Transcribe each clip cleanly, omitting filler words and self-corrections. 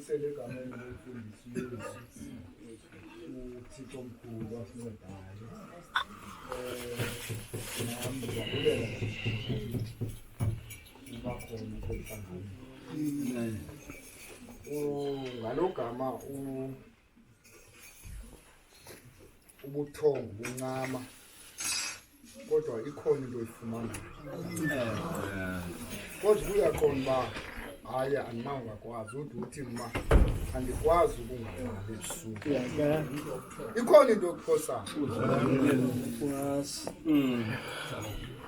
Ngibusele egameni lomfundisi uThixo omkhulu wasincedayo. Nami ngiyabulela uba khona kwemhlangano. Ngalogama ubuthongo buncama kodwa ikhona into oyifumana. Kodwa kuyakhona uba hayi andinawungakwazi uthi ma andikwazi ukungahlali ebusuku. Ikhona into yokuphosayo.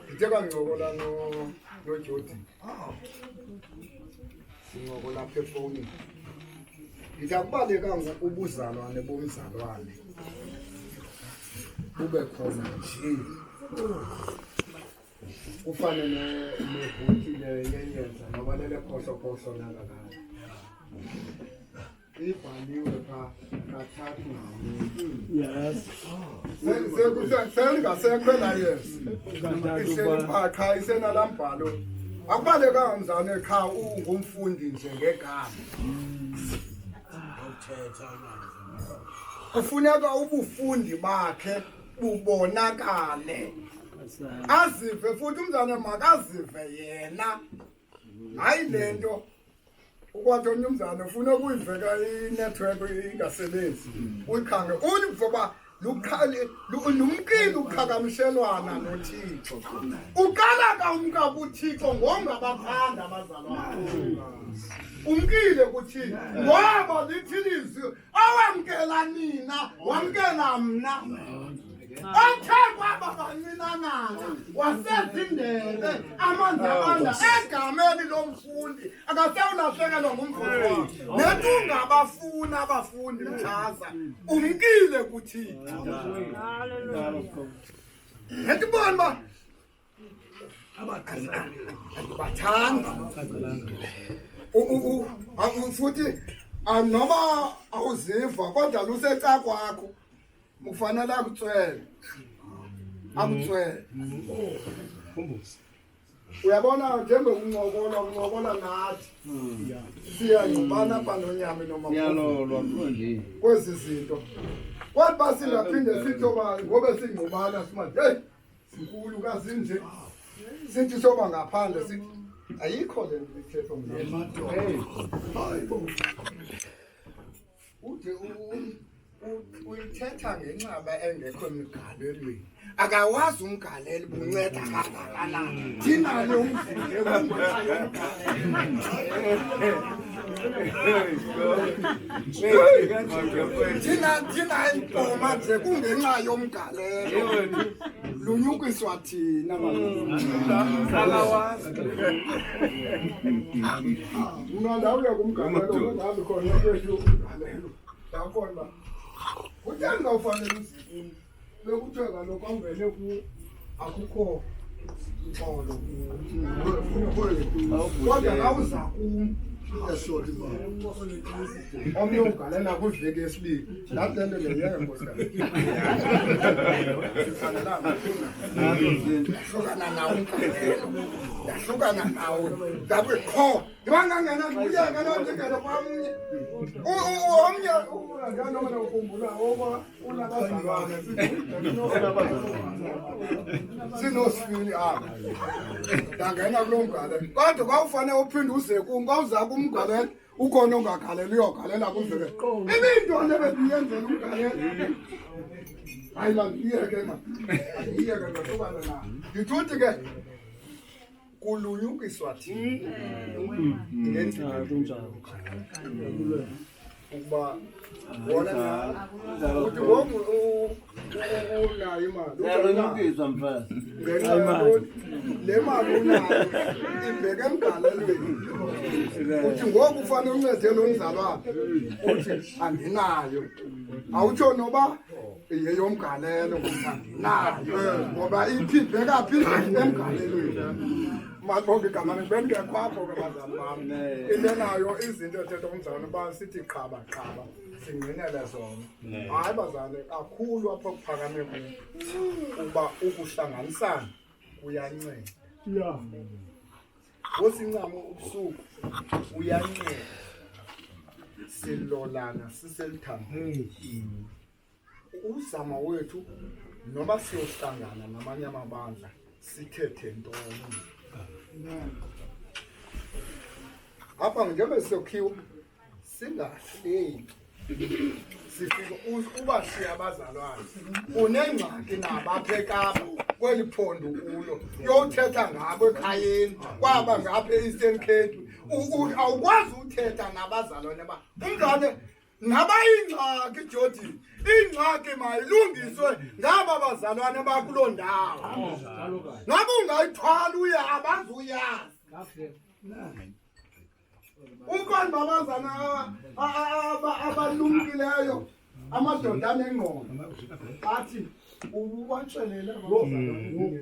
Ndithe kancokola noJodi. Sincokola apha efowunini. Ndithi akubalekanga ubuzalwane bomzalwane bube khona nje. Kufane nebhuti leyenza noba lele phoso nakakala. Ibhaliwe pha kathathu. Yes. Sengasekhwela yes. Isepha isenalambhalo. Akubalekanga mzane ekhaya ungumfundi nje ngegama. Kufuneka ubufundi bakhe bubonakale. Azive futhi umzane makazive yena. Hayi lento ukwathi umzane ufuna ukuyiveka inetwork ingasebenzi. Uyikhange uyivoba lukhali lumkile uqhagamshelwana noThixo. Uqala ka umka kuThixo ngongabaphanda abazalwane. Umkile kuThixo ngoba lithilizi awamkela nina wamkela mna. Othekwa babancinanana wasezindebe amandla egameni lomfundi akasewulahlekelwa ngumfundi wakhe. Netunga abafuna abafundi Makhaza umkile kuThixo. Ngiyabona ba abathanda futhi noma awuziva kodwa luseca kwakho kufanele akutswele. Uyabona njengoba uncokola nathi. Siyangqubana apha nonyami noma ngiyalolwa mfundisi. Kwezi zinto. Kwathi basingaphinde sithoba ngoba singqubana simathi hey sinkulu kazinje. Sithi soba ngaphandle sithi ayikho le nto ithetho mna. Hayibo. Uthi uyithetha ngenxaba engekho emgalelweni. Akawazi umgalelo bunceda kangakanani. Thina lo umfundi thina impoma nje kungenxa yomgalelo. Lunyukiswa thina akawazi. Ungalawuya kumgalelo ngabe khona kwethu umgalelo. Yakona uthanda ufanele uzifuna bekuthiwe kaloku awuvele akukho xolo kodwa ngawuza kum omnye ugalela kwiveki yesibili nathi le nto leyeke nkosikazi yahlukana nawe yahlukana nawe ngabe qho ibangangena kuyeka loo ndingelo kwamnye omnye noma ukhumbula oba unabazalwane sinosifili apha ndangena kulo mgalelo kodwa kwawufanele uphinde uze kum kwawuza kumgalelo ukhona ongagaleli uyogalela kumveke imintwana ebendiyenzela umgalelo hayi la ndiyeke ma ndiyeke ngahlukana na ndithuthi ke kulunyukiswa thina ngendlela kunjalo ukuba wona uthi ngoku unayo imali uyalungiswa mfana le mali unayo ibheke emgalelweni uthi ngoku ufanele uncede lo mzalwane uthi andinayo awutsho noba yeyomgalelo andinayo ngoba ibheka phi emgalelweni. Mabonke igama ngibengekho apho ke bazali bami. Into nayo izinto ethetha umzalwane ba sithi qhaba singqinele zona. Hayi bazali kakhulu apho kuphakame kuba ukuhlanganisana kuyanceda. Ngosincamo ubusuku uyanceda. silolana siselithambeni uzama wethu noma siyohlangana namanye amabandla sithethe ntoni apha njengoba siyokhiwa singahleki sifika ubashiya abazalwane unengxaki nabaphekapha kweli phondo kulo yothetha ngabo ekhayeni kwaba ngapha e-Eastern Cape awukwazi uthetha nabazalwane ba umngane nabayingxaki Jodi ingxaki mayilungiswe ngaba bazalwane bakulo ndawo ngabe ungayithwala uya abazuyazi ukoni babazana abalungileyo amadoda anengqondo athi ububatshelele abazalwane